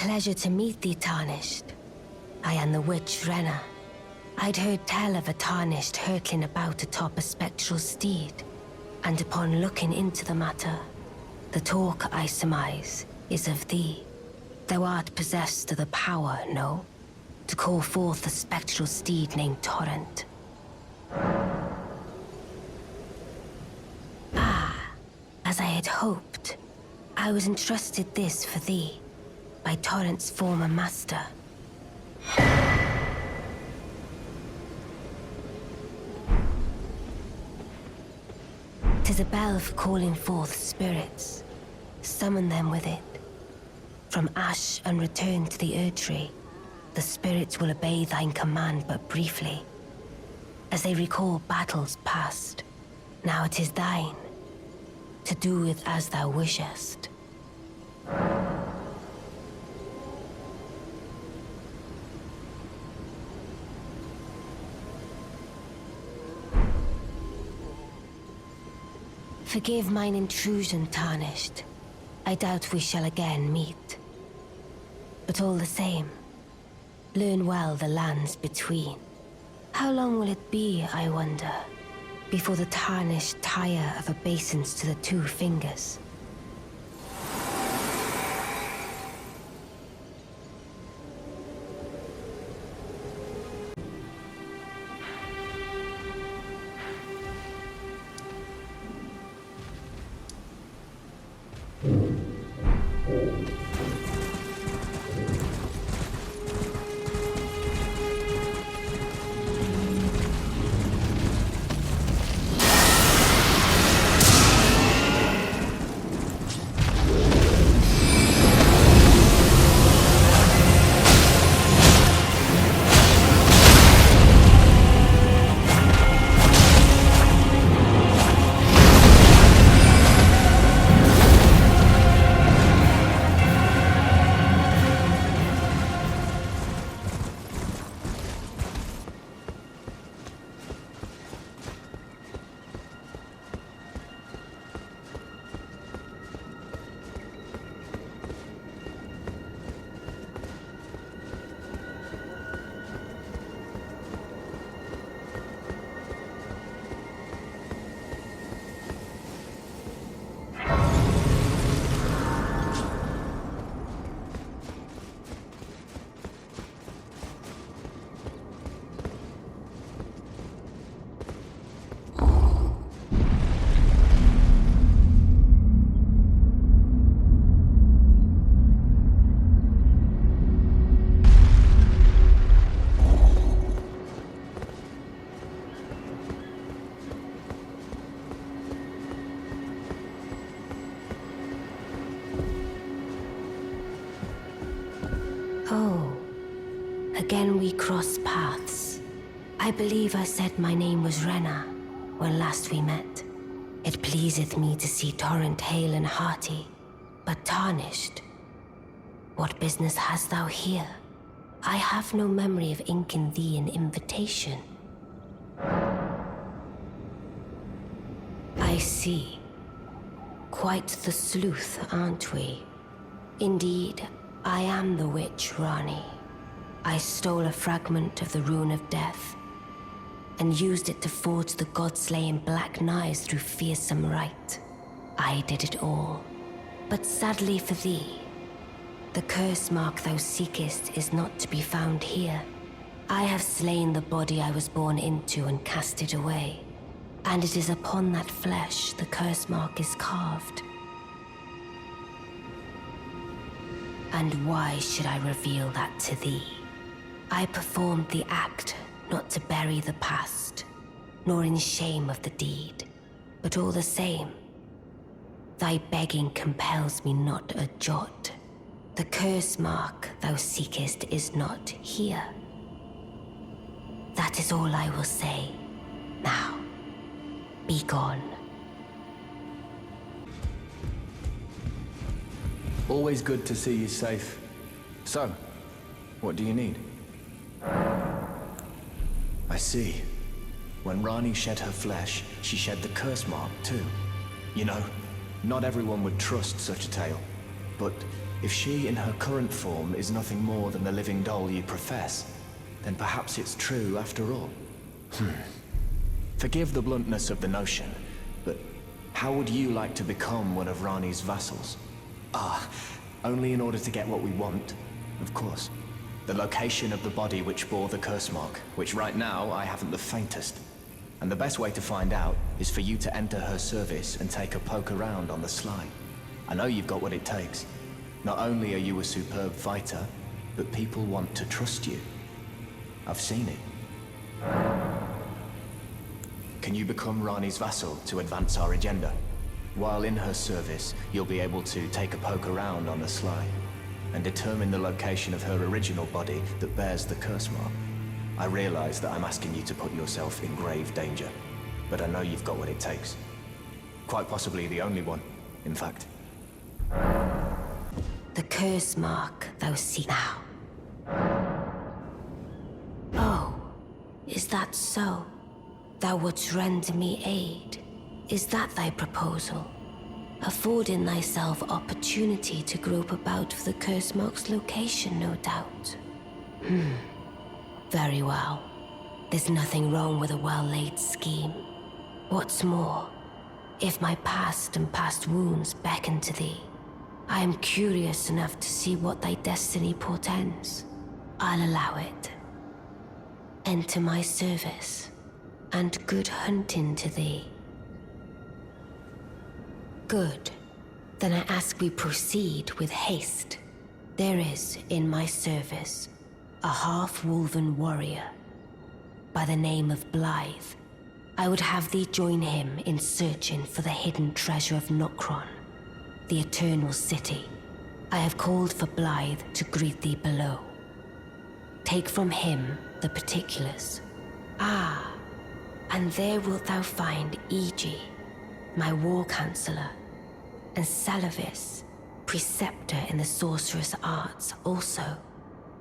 Pleasure to meet thee, Tarnished. I am the witch Renna. I'd heard tell of a Tarnished hurtling about atop a spectral steed, and upon looking into the matter, the talk, I surmise, is of thee. Thou art possessed of the power, no? To call forth a spectral steed named Torrent. Ah, as I had hoped, I was entrusted this for thee, by Torrent's former master. 'Tis a bell for calling forth spirits. Summon them with it. From ash and return to the Erdtree, the spirits will obey thine command but briefly, as they recall battles past. Now it is thine, to do with as thou wishest. Forgive mine intrusion, Tarnished. I doubt we shall again meet. But all the same, learn well the lands between. How long will it be, I wonder, before the Tarnished tire of obeisance to the two fingers? Oh, again we cross paths. I believe I said my name was Renna when last we met. It pleaseth me to see Torrent hale and hearty, but Tarnished. What business hast thou here? I have no memory of inking thee an invitation. I see. Quite the sleuth, aren't we? Indeed, I am the witch Ranni. I stole a fragment of the Rune of Death and used it to forge the god-slaying black knives through fearsome rite. I did it all. But sadly for thee, the curse mark thou seekest is not to be found here. I have slain the body I was born into and cast it away, and it is upon that flesh the curse mark is carved. And why should I reveal that to thee? I performed the act not to bury the past, nor in shame of the deed, but all the same, thy begging compels me not a jot. The curse mark thou seekest is not here. That is all I will say. Now, be gone. Always good to see you safe. So, what do you need? I see. When Ranni shed her flesh, she shed the curse mark too. You know, not everyone would trust such a tale, but If she in her current form is nothing more than the living doll you profess, then perhaps it's true after all. Forgive the bluntness of the notion, but how would you like to become one of Ranni's vassals? Only in order to get what we want, of course. The location of the body which bore the curse mark, which right now I haven't the faintest. And the best way to find out is for you to enter her service and take a poke around on the sly. I know you've got what it takes. Not only are you a superb fighter, but people want to trust you. I've seen it. Can you become Ranni's vassal to advance our agenda? While in her service, you'll be able to take a poke around on the sly and determine the location of her original body that bears the curse mark. I realize that I'm asking you to put yourself in grave danger, but I know you've got what it takes. Quite possibly the only one, in fact. The curse mark thou seest now. Oh, is that so? Thou wouldst render me aid? Is that thy proposal? Affording thyself opportunity to grope about for the curse mark's location, no doubt. Very well. There's nothing wrong with a well-laid scheme. What's more, if my past and past wounds beckon to thee, I am curious enough to see what thy destiny portends. I'll allow it. Enter my service, and good hunting to thee. Good. Then I ask we proceed with haste. There is, in my service, a half-wolven warrior by the name of Blaidd. I would have thee join him in searching for the hidden treasure of Nokron, the Eternal City. I have called for Blaidd to greet thee below. Take from him the particulars. And there wilt thou find Iji, my war counselor, and Seluvis, preceptor in the sorcerous arts also.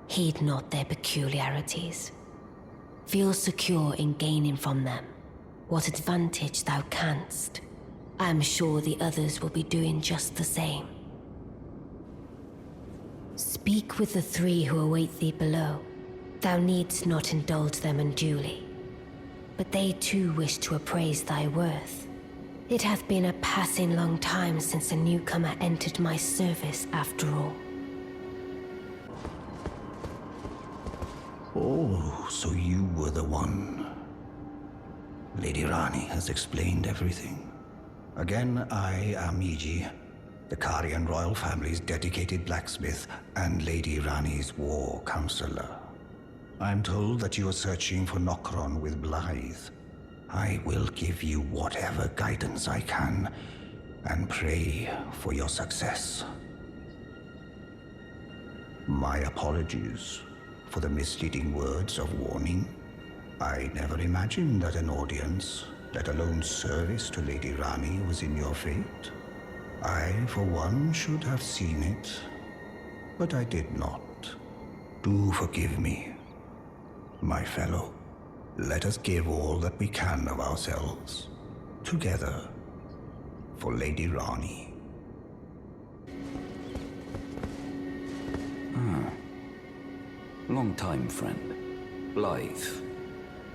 Heed not their peculiarities. Feel secure in gaining from them what advantage thou canst. I am sure the others will be doing just the same. Speak with the three who await thee below. Thou needst not indulge them unduly, but they too wish to appraise thy worth. It hath been a passing long time since a newcomer entered my service, after all. Oh, so you were the one. Lady Ranni has explained everything. Again, I am Iji, the Carian royal family's dedicated blacksmith and Lady Ranni's war counselor. I'm told that you are searching for Nokron with Blaidd. I will give you whatever guidance I can, and pray for your success. My apologies for the misleading words of warning. I never imagined that an audience, let alone service to Lady Ranni, was in your fate. I, for one, should have seen it, but I did not. Do forgive me, my fellow. Let us give all that we can of ourselves, together, for Lady Ranni. Long time, friend. Blaidd.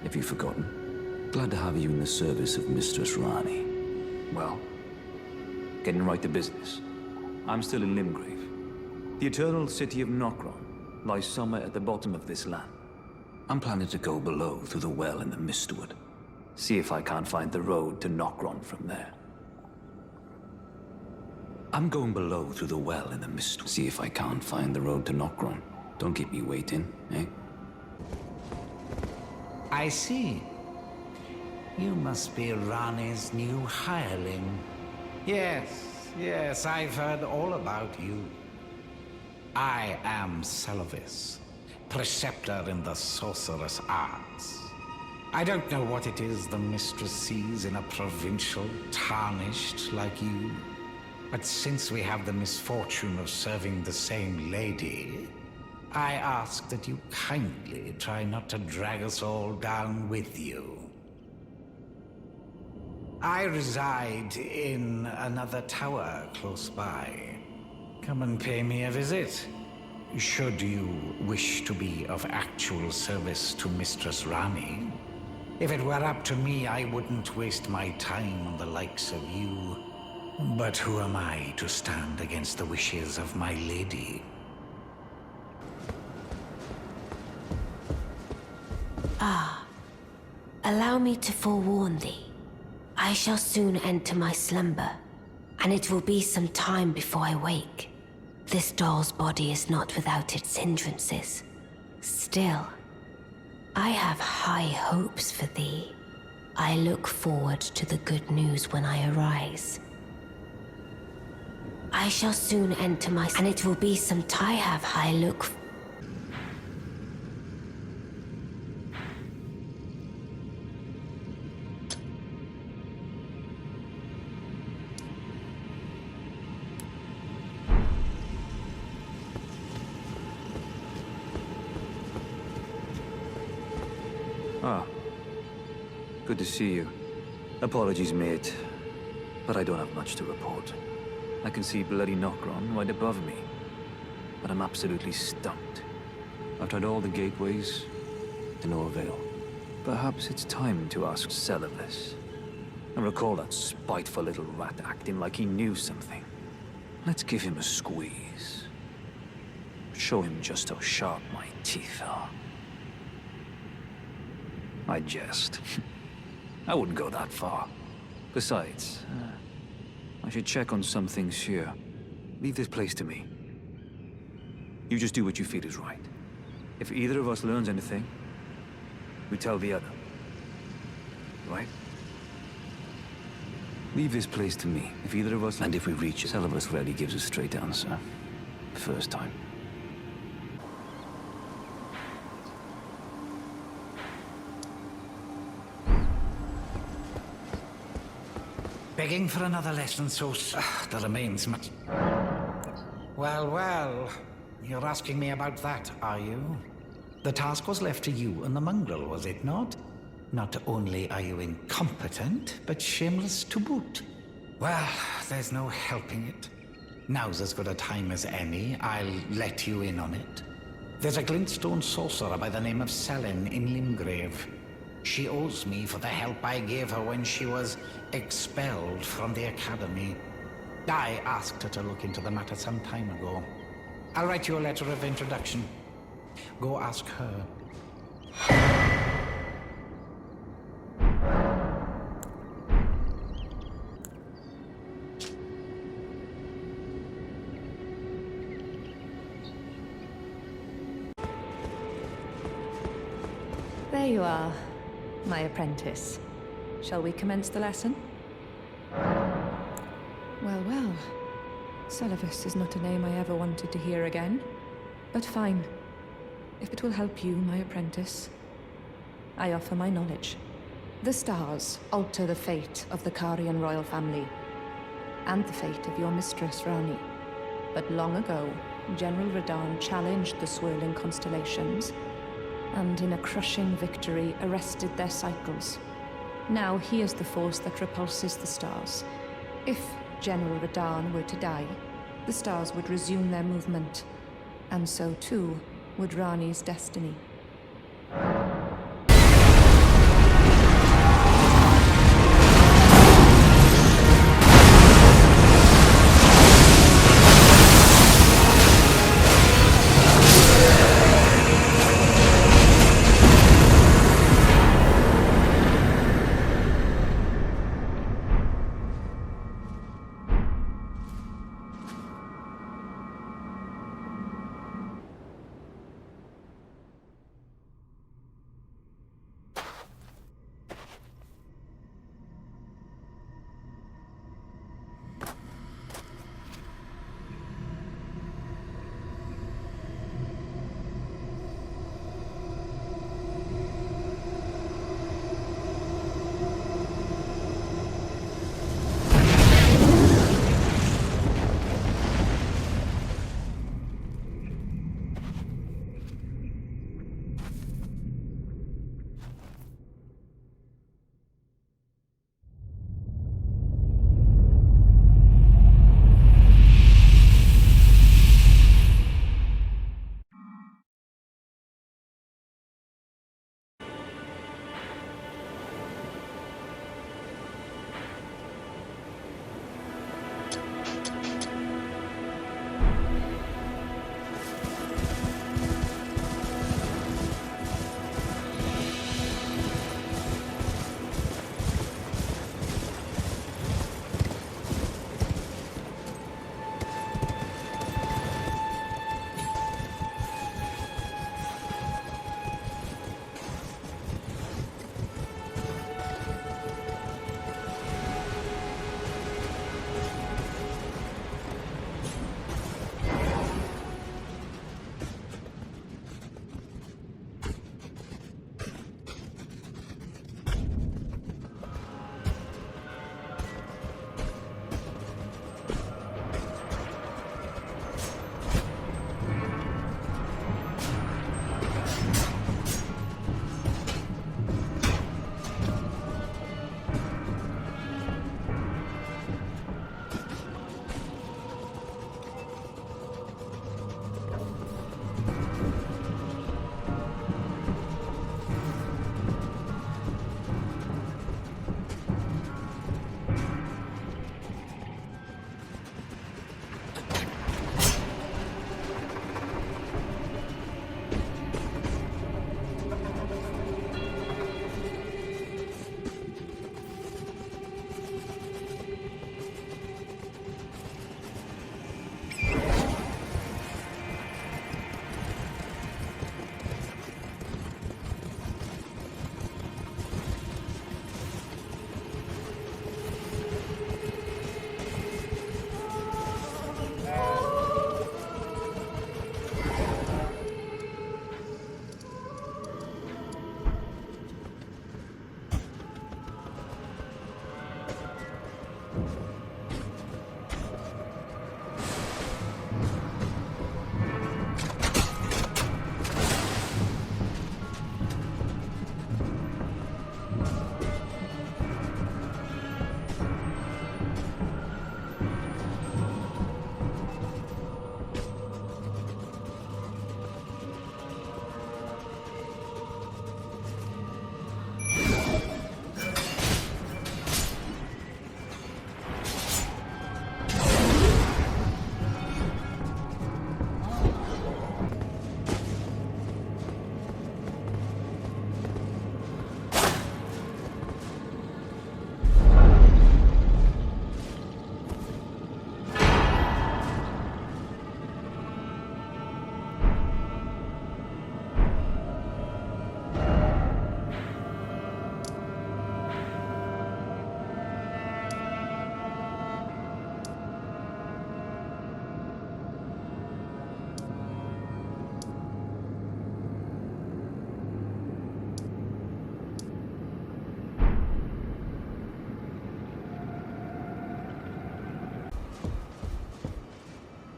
Have you forgotten? Glad to have you in the service of Mistress Ranni. Well, getting right to business. I'm still in Limgrave. The eternal city of Nokron lies somewhere at the bottom of this land. I'm planning to go below through the well in the Mistwood. See if I can't find the road to Nokron from there. I'm going below through the well in the Mistwood. See if I can't find the road to Nokron. Don't keep me waiting, eh? I see. You must be Ranni's new hireling. Yes, I've heard all about you. I am Seluvis, preceptor in the sorcerous arts. I don't know what it is the mistress sees in a provincial tarnished like you, but since we have the misfortune of serving the same lady, I ask that you kindly try not to drag us all down with you. I reside in another tower close by. Come and pay me a visit. Should you wish to be of actual service to Mistress Ranni. If it were up to me, I wouldn't waste my time on the likes of you. But who am I to stand against the wishes of my lady? Allow me to forewarn thee. I shall soon enter my slumber, and it will be some time before I wake. This doll's body is not without its hindrances. Still, I have high hopes for thee. I look forward to the good news when I arise. I shall soon enter my... and it will be some time. I have high look... Ah. Good to see you. Apologies, mate. But I don't have much to report. I can see bloody Nokron right above me. But I'm absolutely stumped. I've tried all the gateways, to no avail. Perhaps it's time to ask Seluvis. I recall that spiteful little rat acting like he knew something. Let's give him a squeeze. Show him just how sharp my teeth are. I jest. I wouldn't go that far. Besides, I should check on some things here. Leave this place to me. You just do what you feel is right. If either of us learns anything, we tell the other. Right? Leave this place to me. If either of us... And if we reach it, Seluvis rarely gives a straight answer. First time. Begging for another lesson, so there remains much. Well, well. You're asking me about that, are you? The task was left to you and the mongrel, was it not? Not only are you incompetent, but shameless to boot. Well, there's no helping it. Now's as good a time as any. I'll let you in on it. There's a glintstone sorcerer by the name of Sellen in Limgrave. She owes me for the help I gave her when she was expelled from the academy. I asked her to look into the matter some time ago. I'll write you a letter of introduction. Go ask her. There you are, my apprentice. Shall we commence the lesson? Well, well. Seluvis is not a name I ever wanted to hear again. But fine. If it will help you, my apprentice, I offer my knowledge. The stars alter the fate of the Carian royal family, and the fate of your mistress, Ranni. But long ago, General Radahn challenged the swirling constellations, and in a crushing victory arrested their cycles. Now he is the force that repulses the stars. If General Radahn were to die, the stars would resume their movement, and so too would Ranni's destiny.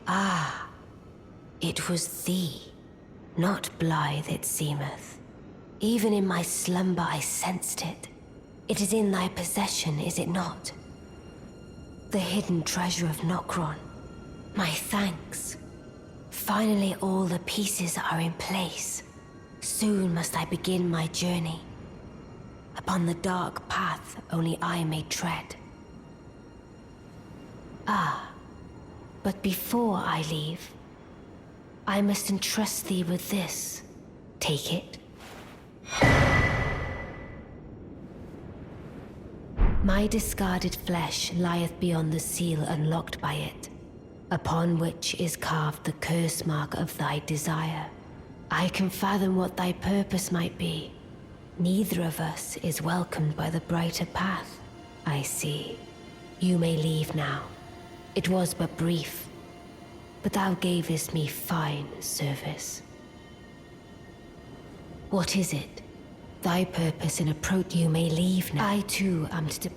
Ah, it was thee, not Blaidd it seemeth. Even in my slumber I sensed it. It is in thy possession, is it not? The hidden treasure of Nokron. My thanks. Finally all the pieces are in place. Soon must I begin my journey. Upon the dark path only I may tread. Ah, but before I leave, I must entrust thee with this. Take it. My discarded flesh lieth beyond the seal unlocked by it, upon which is carved the curse mark of thy desire. I can fathom what thy purpose might be. Neither of us is welcomed by the brighter path, I see. You may leave now. It was but brief, but thou gavest me fine service. What is it? Thy purpose in approach. You may leave now. I too am to...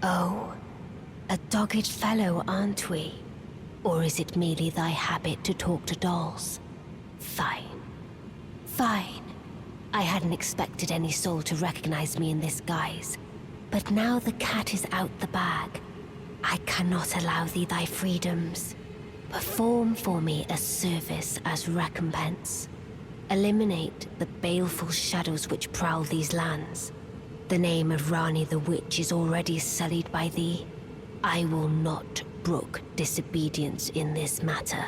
Oh, a dogged fellow, aren't we? Or is it merely thy habit to talk to dolls? Fine. Fine. I hadn't expected any soul to recognize me in this guise. But now the cat is out the bag. I cannot allow thee thy freedoms. Perform for me a service as recompense. Eliminate the baleful shadows which prowl these lands. The name of Ranni the Witch is already sullied by thee. I will not brook disobedience in this matter.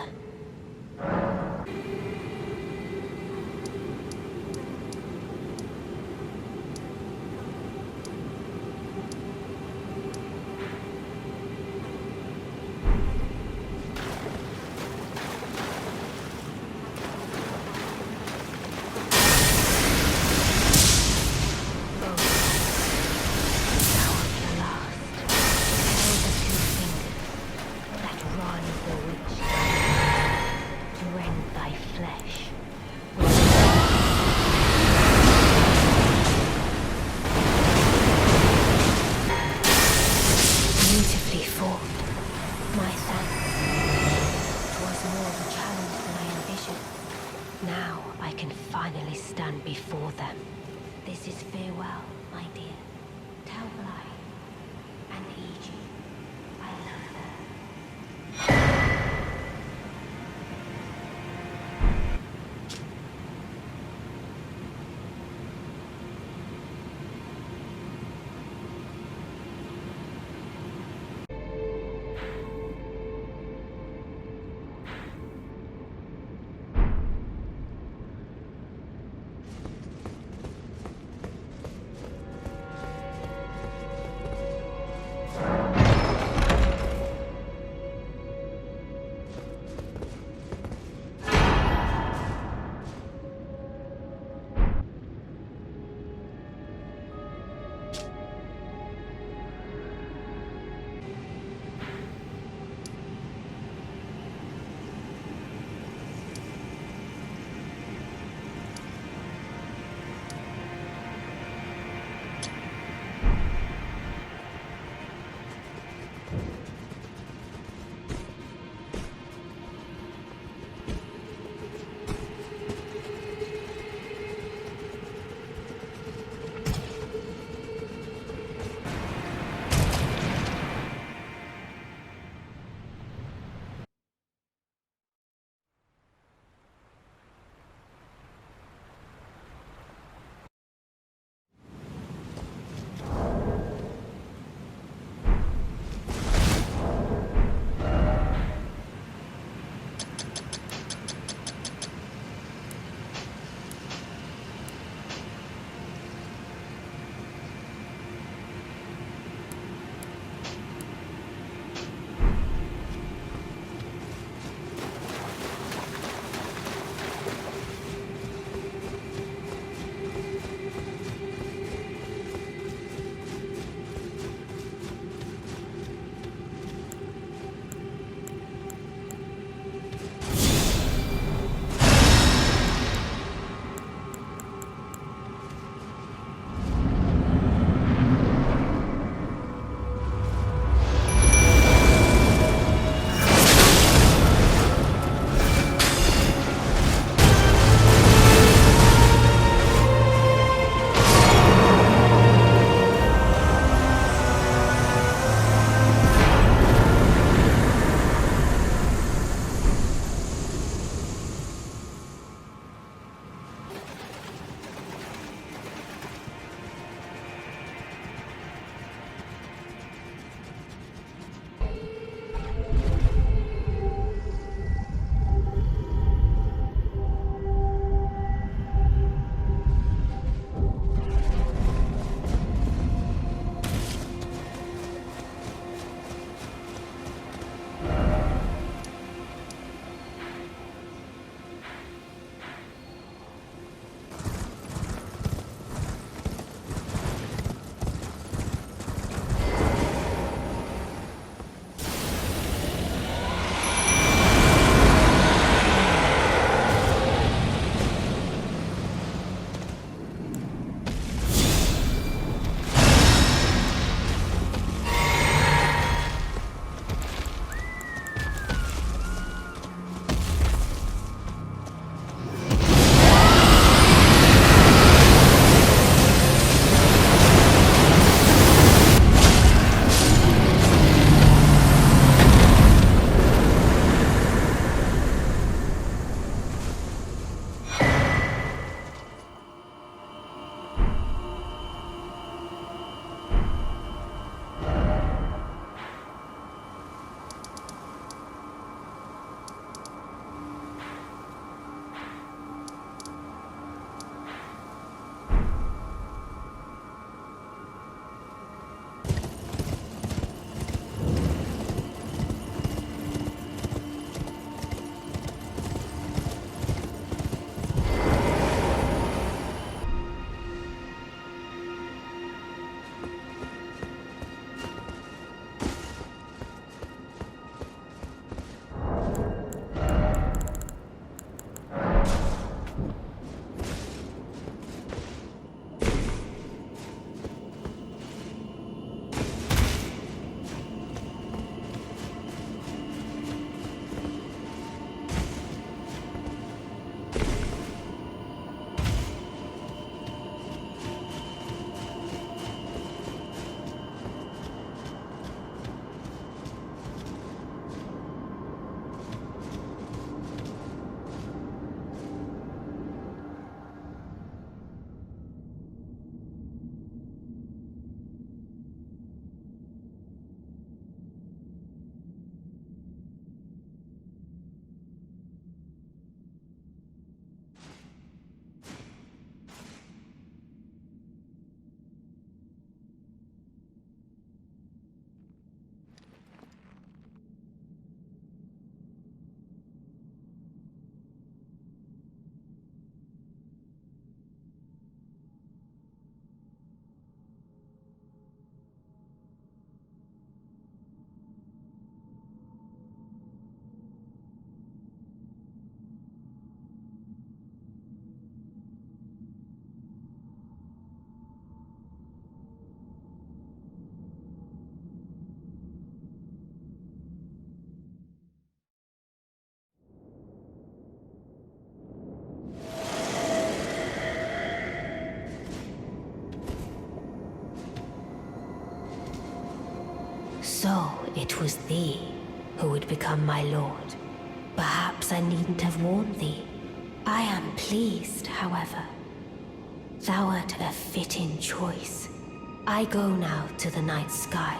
it was thee who would become my lord. Perhaps I needn't have warned thee. I am pleased, however. Thou art a fitting choice. I go now to the night sky.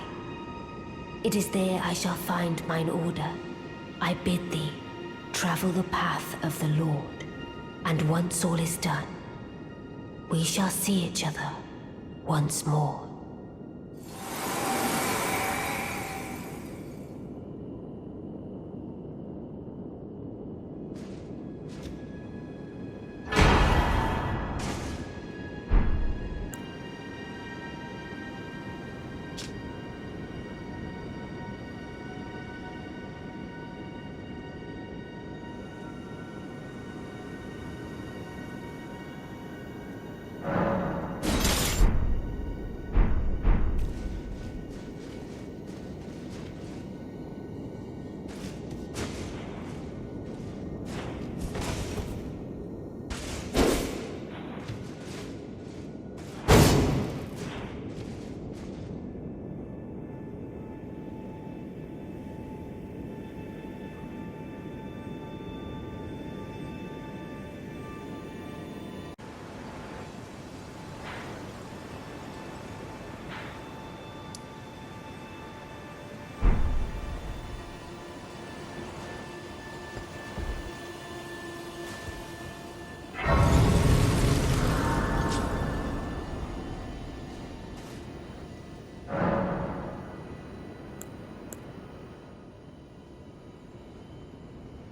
It is there I shall find mine order. I bid thee travel the path of the Lord, and once all is done, we shall see each other once more.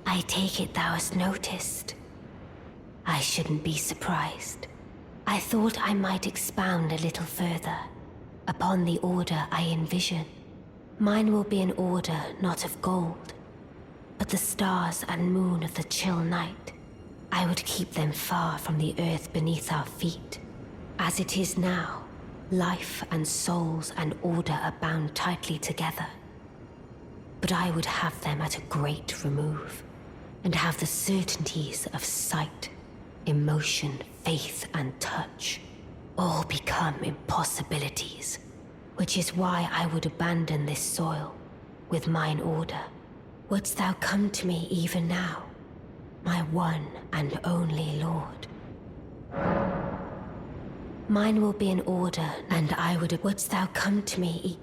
I take it thou hast noticed. I shouldn't be surprised. I thought I might expound a little further upon the order I envision. Mine will be an order not of gold, but the stars and moon of the chill night. I would keep them far from the earth beneath our feet. As it is now, life and souls and order are bound tightly together. But I would have them at a great remove, and have the certainties of sight, emotion, faith, and touch all become impossibilities, which is why I would abandon this soil with mine order. Wouldst thou come to me even now, my one and only lord? Mine will be an order, and I would... Wouldst thou come to me